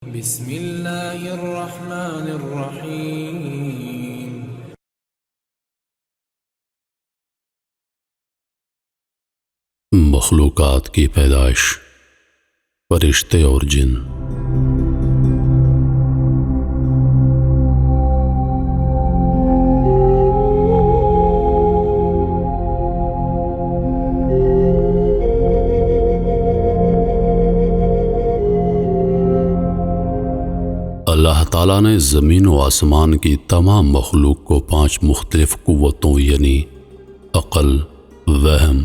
بسم اللہ الرحمن الرحیم۔ مخلوقات کی پیدائش، فرشتے اور جن۔ اللہ تعالیٰ نے زمین و آسمان کی تمام مخلوق کو 5 مختلف قوتوں یعنی عقل، وہم،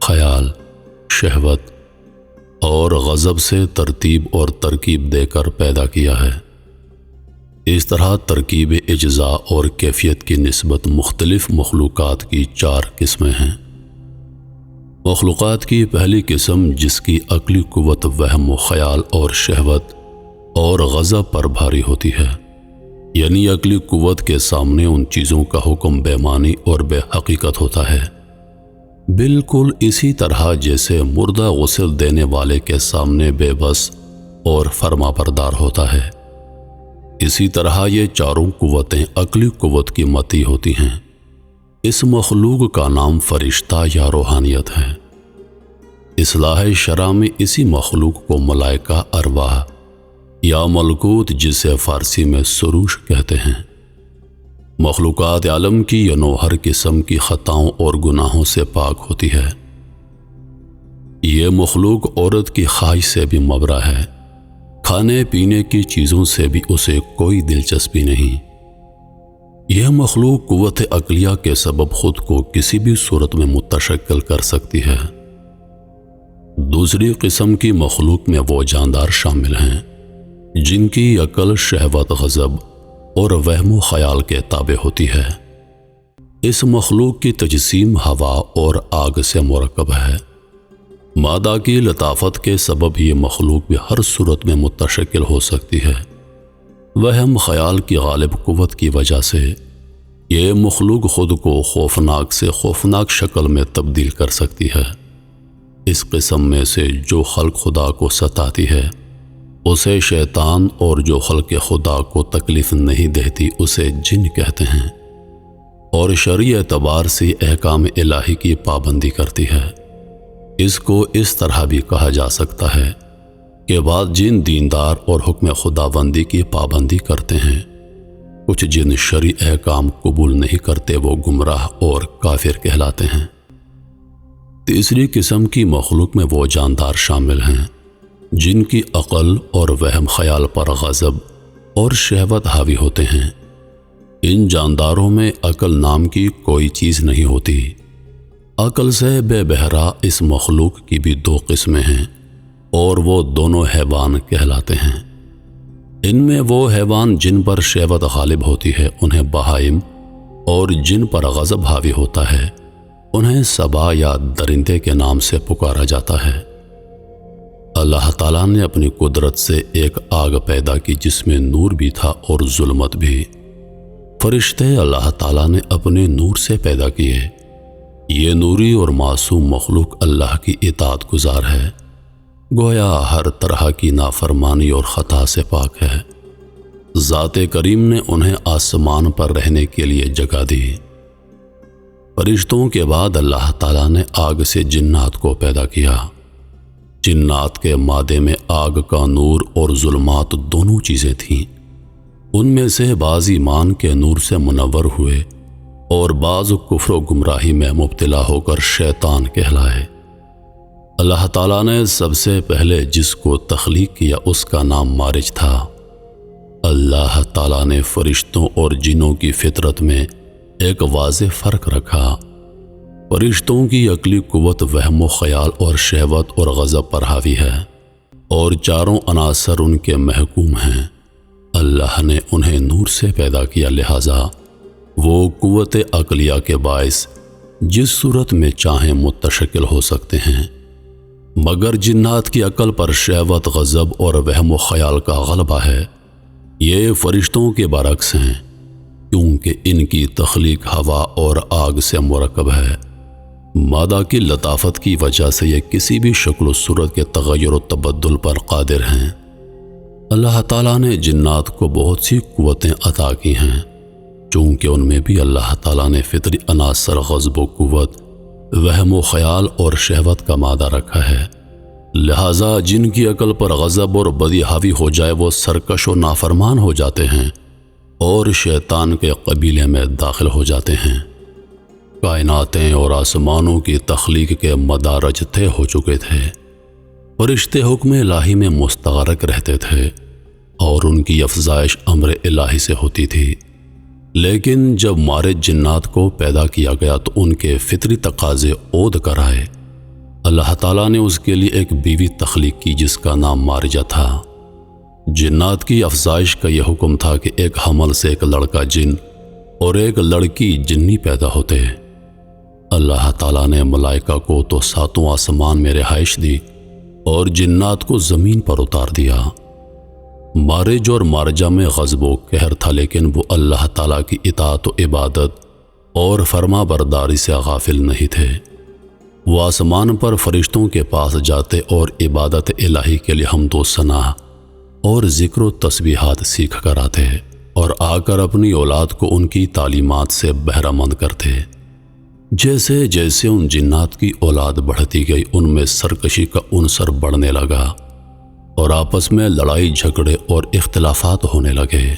خیال، شہوت اور غضب سے ترتیب اور ترکیب دے کر پیدا کیا ہے۔ اس طرح ترکیب اجزاء اور کیفیت کی نسبت مختلف مخلوقات کی 4 قسمیں ہیں۔ مخلوقات کی پہلی قسم جس کی عقلی قوت وہم و خیال اور شہوت اور غضب پر بھاری ہوتی ہے، یعنی عقلی قوت کے سامنے ان چیزوں کا حکم بے معنی اور بے حقیقت ہوتا ہے، بالکل اسی طرح جیسے مردہ غسل دینے والے کے سامنے بے بس اور فرما بردار ہوتا ہے۔ اسی طرح یہ چاروں قوتیں عقلی قوت کی متی ہوتی ہیں۔ اس مخلوق کا نام فرشتہ یا روحانیت ہے۔ اصلاح شرع میں اسی مخلوق کو ملائکہ، ارواح یا ملکوت جسے فارسی میں سروش کہتے ہیں۔ مخلوقات عالم کی یہ نوع ہر قسم کی خطاؤں اور گناہوں سے پاک ہوتی ہے۔ یہ مخلوق عورت کی خواہش سے بھی مبرا ہے، کھانے پینے کی چیزوں سے بھی اسے کوئی دلچسپی نہیں۔ یہ مخلوق قوت عقلیہ کے سبب خود کو کسی بھی صورت میں متشکل کر سکتی ہے۔ دوسری قسم کی مخلوق میں وہ جاندار شامل ہیں جن کی عقل، شہوت، غضب اور وہم و خیال کے تابع ہوتی ہے۔ اس مخلوق کی تجسیم ہوا اور آگ سے مرکب ہے۔ مادہ کی لطافت کے سبب یہ مخلوق بھی ہر صورت میں متشکل ہو سکتی ہے۔ وہم خیال کی غالب قوت کی وجہ سے یہ مخلوق خود کو خوفناک سے خوفناک شکل میں تبدیل کر سکتی ہے۔ اس قسم میں سے جو خلق خدا کو ستاتی ہے اسے شیطان، اور جو خلق خدا کو تکلیف نہیں دیتی اسے جن کہتے ہیں، اور شرعی اعتبار سے احکام الہی کی پابندی کرتی ہے۔ اس کو اس طرح بھی کہا جا سکتا ہے کہ بعض جن دیندار اور حکم خداوندی کی پابندی کرتے ہیں، کچھ جن شرعی احکام قبول نہیں کرتے، وہ گمراہ اور کافر کہلاتے ہیں۔ تیسری قسم کی مخلوق میں وہ جاندار شامل ہیں جن کی عقل اور وہم خیال پر غضب اور شہوت حاوی ہوتے ہیں۔ ان جانداروں میں عقل نام کی کوئی چیز نہیں ہوتی۔ عقل سے بے بہرا اس مخلوق کی بھی 2 قسمیں ہیں، اور وہ دونوں حیوان کہلاتے ہیں۔ ان میں وہ حیوان جن پر شہوت غالب ہوتی ہے انہیں بہائم، اور جن پر غضب حاوی ہوتا ہے انہیں سبا یا درندے کے نام سے پکارا جاتا ہے۔ اللہ تعالیٰ نے اپنی قدرت سے ایک آگ پیدا کی جس میں نور بھی تھا اور ظلمت بھی۔ فرشتے اللہ تعالیٰ نے اپنے نور سے پیدا کیے۔ یہ نوری اور معصوم مخلوق اللہ کی اطاعت گزار ہے، گویا ہر طرح کی نافرمانی اور خطا سے پاک ہے۔ ذات کریم نے انہیں آسمان پر رہنے کے لیے جگہ دی۔ فرشتوں کے بعد اللہ تعالیٰ نے آگ سے جنات کو پیدا کیا۔ جنات کے مادے میں آگ کا نور اور ظلمات دونوں چیزیں تھیں۔ ان میں سے بعض ایمان کے نور سے منور ہوئے اور بعض کفر و گمراہی میں مبتلا ہو کر شیطان کہلائے۔ اللہ تعالیٰ نے سب سے پہلے جس کو تخلیق کیا اس کا نام مارج تھا۔ اللہ تعالیٰ نے فرشتوں اور جنوں کی فطرت میں ایک واضح فرق رکھا۔ فرشتوں کی عقلی قوت وہم و خیال اور شہوت اور غضب پر حاوی ہے، اور چاروں عناصر ان کے محکوم ہیں۔ اللہ نے انہیں نور سے پیدا کیا، لہذا وہ قوت عقلیہ کے باعث جس صورت میں چاہیں متشکل ہو سکتے ہیں، مگر جنات کی عقل پر شہوت، غضب اور وہم و خیال کا غلبہ ہے۔ یہ فرشتوں کے برعکس ہیں، کیونکہ ان کی تخلیق ہوا اور آگ سے مرکب ہے۔ مادہ کی لطافت کی وجہ سے یہ کسی بھی شکل و صورت کے تغیر و تبدل پر قادر ہیں۔ اللہ تعالیٰ نے جنات کو بہت سی قوتیں عطا کی ہیں، چونکہ ان میں بھی اللہ تعالیٰ نے فطری عناصر غضب و قوت، وہم و خیال اور شہوت کا مادہ رکھا ہے، لہٰذا جن کی عقل پر غضب اور بدی حاوی ہو جائے وہ سرکش و نافرمان ہو جاتے ہیں اور شیطان کے قبیلے میں داخل ہو جاتے ہیں۔ کائناتیں اور آسمانوں کی تخلیق کے مدارج طے ہو چکے تھے، فرشتے حکم الہی میں مستغرق رہتے تھے اور ان کی افزائش امر الہی سے ہوتی تھی، لیکن جب مارج جنات کو پیدا کیا گیا تو ان کے فطری تقاضے عود کر آئے۔ اللہ تعالیٰ نے اس کے لیے ایک بیوی تخلیق کی جس کا نام مارجہ تھا۔ جنات کی افزائش کا یہ حکم تھا کہ ایک حمل سے ایک لڑکا جن اور ایک لڑکی جنی پیدا ہوتے۔ اللہ تعالیٰ نے ملائکہ کو تو ساتوں آسمان میں رہائش دی اور جنات کو زمین پر اتار دیا۔ مارج اور مارجہ میں غضب و قہر تھا، لیکن وہ اللہ تعالیٰ کی اطاعت و عبادت اور فرما برداری سے غافل نہیں تھے۔ وہ آسمان پر فرشتوں کے پاس جاتے اور عبادت الہی کے لیے حمد و ثنا اور ذکر و تسبیحات سیکھ کر آتے اور آ کر اپنی اولاد کو ان کی تعلیمات سے بہرہ مند کرتے۔ جیسے جیسے ان جنات کی اولاد بڑھتی گئی ان میں سرکشی کا عنصر بڑھنے لگا اور آپس میں لڑائی جھگڑے اور اختلافات ہونے لگے۔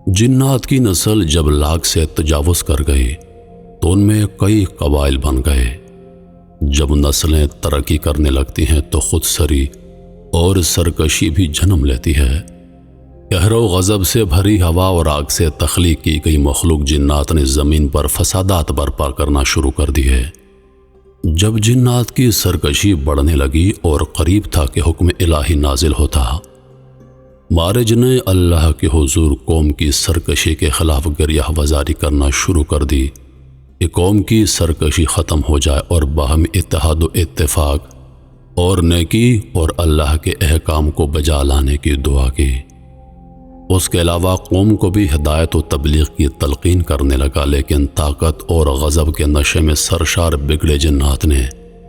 جنات کی نسل جب لاکھ سے تجاوز کر گئی تو ان میں کئی قبائل بن گئے۔ جب نسلیں ترقی کرنے لگتی ہیں تو خود سری اور سرکشی بھی جنم لیتی ہے۔ قہر و غضب سے بھری ہوا اور آگ سے تخلیق کی گئی مخلوق جنات نے زمین پر فسادات برپا کرنا شروع کر دیے۔ جب جنات کی سرکشی بڑھنے لگی اور قریب تھا کہ حکم الہی نازل ہوتا، مارج نے اللہ کے حضور قوم کی سرکشی کے خلاف گریہ وزاری کرنا شروع کر دی کہ قوم کی سرکشی ختم ہو جائے اور باہمی اتحاد و اتفاق اور نیکی اور اللہ کے احکام کو بجا لانے کی دعا کی۔ اس کے علاوہ قوم کو بھی ہدایت و تبلیغ کی تلقین کرنے لگا، لیکن طاقت اور غضب کے نشے میں سرشار بگڑے جنات نے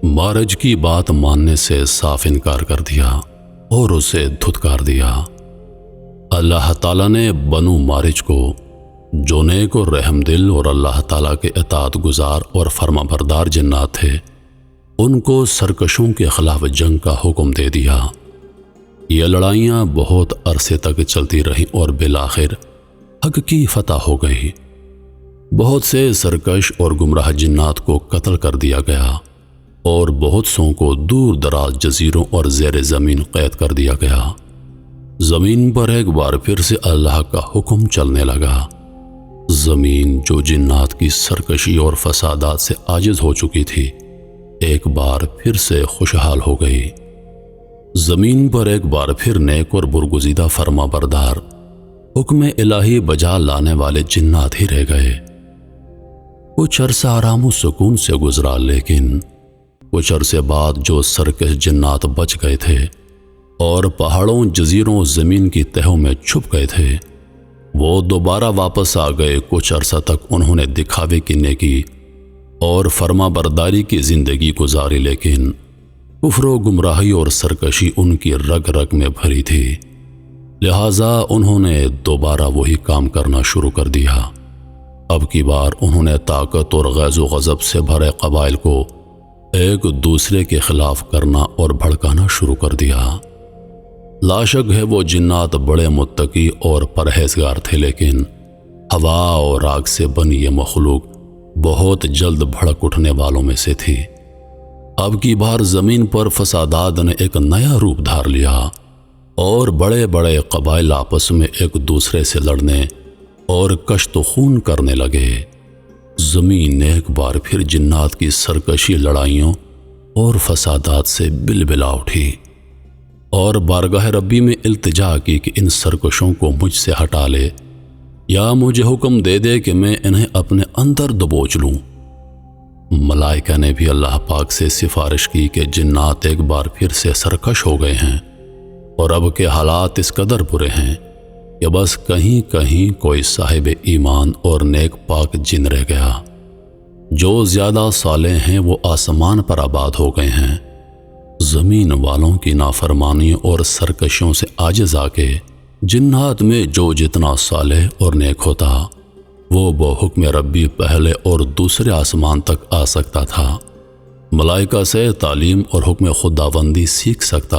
مارج کی بات ماننے سے صاف انکار کر دیا اور اسے دھتکار دیا۔ اللہ تعالیٰ نے بنو مارج کو، جو نیک اور رحم دل اور اللہ تعالیٰ کے اطاعت گزار اور فرما بردار جنات تھے، ان کو سرکشوں کے خلاف جنگ کا حکم دے دیا۔ یہ لڑائیاں بہت عرصے تک چلتی رہیں اور بالآخر حق کی فتح ہو گئی۔ بہت سے سرکش اور گمراہ جنات کو قتل کر دیا گیا اور بہت سوں کو دور دراز جزیروں اور زیر زمین قید کر دیا گیا۔ زمین پر ایک بار پھر سے اللہ کا حکم چلنے لگا۔ زمین جو جنات کی سرکشی اور فسادات سے عاجز ہو چکی تھی، ایک بار پھر سے خوشحال ہو گئی۔ زمین پر ایک بار پھر نیک اور برگزیدہ فرما بردار حکم الہی بجا لانے والے جنات ہی رہ گئے۔ کچھ عرصہ آرام و سکون سے گزرا، لیکن کچھ عرصے بعد جو سرکش جنات بچ گئے تھے اور پہاڑوں، جزیروں، زمین کی تہوں میں چھپ گئے تھے، وہ دوبارہ واپس آ گئے۔ کچھ عرصہ تک انہوں نے دکھاوے کی نیکی اور فرما برداری کی زندگی گزاری، لیکن کفر و گمراہی اور سرکشی ان کی رگ رگ میں بھری تھی، لہٰذا انہوں نے دوبارہ وہی کام کرنا شروع کر دیا۔ اب کی بار انہوں نے طاقت اور غیظ و غضب سے بھرے قبائل کو ایک دوسرے کے خلاف کرنا اور بھڑکانا شروع کر دیا۔ لا شک ہے وہ جنات بڑے متقی اور پرہیزگار تھے، لیکن ہوا اور آگ سے بنی یہ مخلوق بہت جلد بھڑک اٹھنے والوں میں سے تھی۔ اب کی بار زمین پر فسادات نے ایک نیا روپ دھار لیا اور بڑے بڑے قبائل آپس میں ایک دوسرے سے لڑنے اور کشت و خون کرنے لگے۔ زمین ایک بار پھر جنات کی سرکشی، لڑائیوں اور فسادات سے بلبلا اٹھی اور بارگاہ ربی میں التجا کی کہ ان سرکشوں کو مجھ سے ہٹا لے یا مجھے حکم دے دے کہ میں انہیں اپنے اندر دبوچ لوں۔ ملائکہ نے بھی اللہ پاک سے سفارش کی کہ جنات ایک بار پھر سے سرکش ہو گئے ہیں اور اب کے حالات اس قدر برے ہیں کہ بس کہیں کہیں کوئی صاحب ایمان اور نیک پاک جن رہ گیا۔ جو زیادہ صالح ہیں وہ آسمان پر آباد ہو گئے ہیں، زمین والوں کی نافرمانی اور سرکشیوں سے عاجز آ کے جنات میں جو جتنا صالح اور نیک ہوتا وہ بحکم ربی پہلے اور دوسرے آسمان تک آ سکتا تھا، ملائکہ سے تعلیم اور حکم خداوندی سیکھ سکتا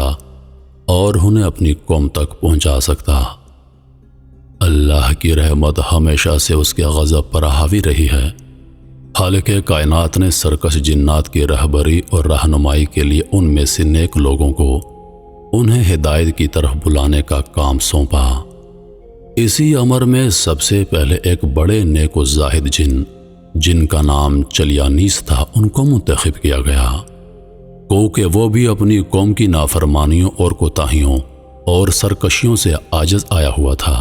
اور انہیں اپنی قوم تک پہنچا سکتا۔ اللہ کی رحمت ہمیشہ سے اس کے غضب پر حاوی رہی ہے۔ خالق کائنات نے سرکش جنات کی رہبری اور رہنمائی کے لیے ان میں سے نیک لوگوں کو انہیں ہدایت کی طرف بلانے کا کام سونپا۔ اسی امر میں سب سے پہلے ایک بڑے نیک و زاہد جن کا نام چلیانیس تھا ان کو منتخب کیا گیا، کیونکہ وہ بھی اپنی قوم کی نافرمانیوں اور کوتاہیوں اور سرکشیوں سے عاجز آیا ہوا تھا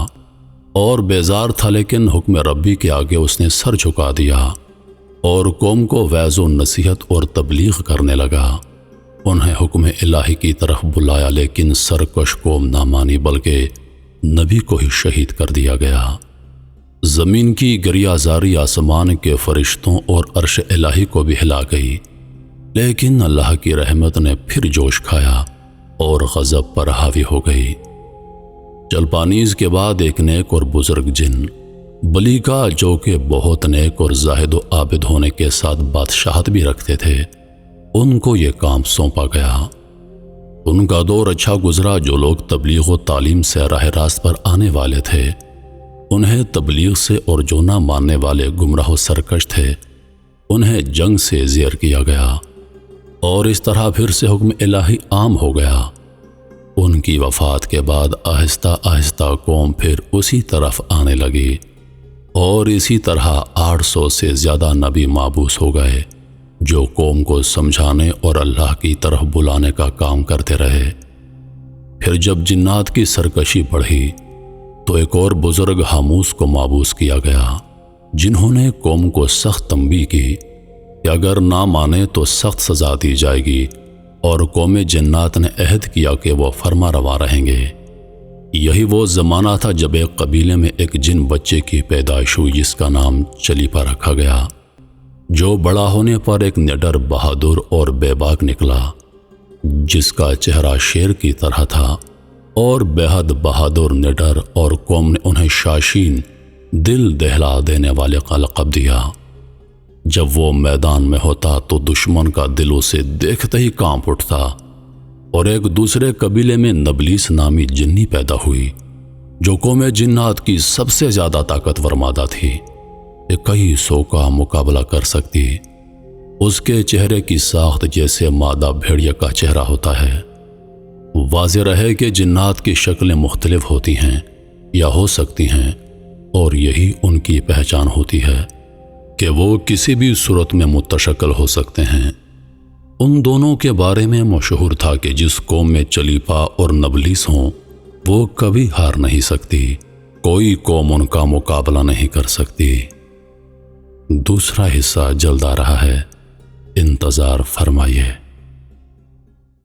اور بیزار تھا، لیکن حکم ربی کے آگے اس نے سر جھکا دیا اور قوم کو وعظ و نصیحت اور تبلیغ کرنے لگا۔ انہیں حکم الہی کی طرف بلایا، لیکن سرکش قوم نہ مانی بلکہ نبی کو ہی شہید کر دیا گیا۔ زمین کی گریہ زاری آسمان کے فرشتوں اور عرش الہی کو بھی ہلا گئی، لیکن اللہ کی رحمت نے پھر جوش کھایا اور غضب پر حاوی ہو گئی۔ چلپانیز کے بعد ایک نیک اور بزرگ جن بلیکا، جو کہ بہت نیک اور زاہد و عابد ہونے کے ساتھ بادشاہت بھی رکھتے تھے، ان کو یہ کام سونپا گیا۔ ان کا دور اچھا گزرا۔ جو لوگ تبلیغ و تعلیم سے راہ راست پر آنے والے تھے انہیں تبلیغ سے، اور جو نہ ماننے والے گمراہ و سرکش تھے انہیں جنگ سے زیر کیا گیا، اور اس طرح پھر سے حکم الہی عام ہو گیا۔ ان کی وفات کے بعد آہستہ آہستہ قوم پھر اسی طرف آنے لگی، اور اسی طرح 800 سے زیادہ نبی مابعوث ہو گئے جو قوم کو سمجھانے اور اللہ کی طرف بلانے کا کام کرتے رہے۔ پھر جب جنات کی سرکشی بڑھی تو ایک اور بزرگ حاموس کو مابعوث کیا گیا، جنہوں نے قوم کو سخت تنبیہ کی کہ اگر نہ مانے تو سخت سزا دی جائے گی، اور قوم جنات نے عہد کیا کہ وہ فرما روا رہیں گے۔ یہی وہ زمانہ تھا جب ایک قبیلے میں ایک جن بچے کی پیدائش ہوئی جس کا نام چلیپا رکھا گیا، جو بڑا ہونے پر ایک نڈر، بہادر اور بے باک نکلا، جس کا چہرہ شیر کی طرح تھا اور بے حد بہادر، نڈر، اور قوم نے انہیں شاشین، دل دہلا دینے والے کا لقب دیا۔ جب وہ میدان میں ہوتا تو دشمن کا دل اسے دیکھتے ہی کانپ اٹھتا۔ اور ایک دوسرے قبیلے میں نبلیس نامی جنی پیدا ہوئی جو قوم جنات کی سب سے زیادہ طاقتور مادہ تھی، یہ کئی 100 کا مقابلہ کر سکتی۔ اس کے چہرے کی ساخت جیسے مادہ بھیڑیا کا چہرہ ہوتا ہے۔ واضح رہے کہ جنات کی شکلیں مختلف ہوتی ہیں یا ہو سکتی ہیں، اور یہی ان کی پہچان ہوتی ہے کہ وہ کسی بھی صورت میں متشکل ہو سکتے ہیں۔ ان دونوں کے بارے میں مشہور تھا کہ جس قوم میں چلیپا اور نبلیس ہوں وہ کبھی ہار نہیں سکتی، کوئی قوم ان کا مقابلہ نہیں کر سکتی۔ دوسرا حصہ جلد آ رہا ہے، انتظار فرمائیے۔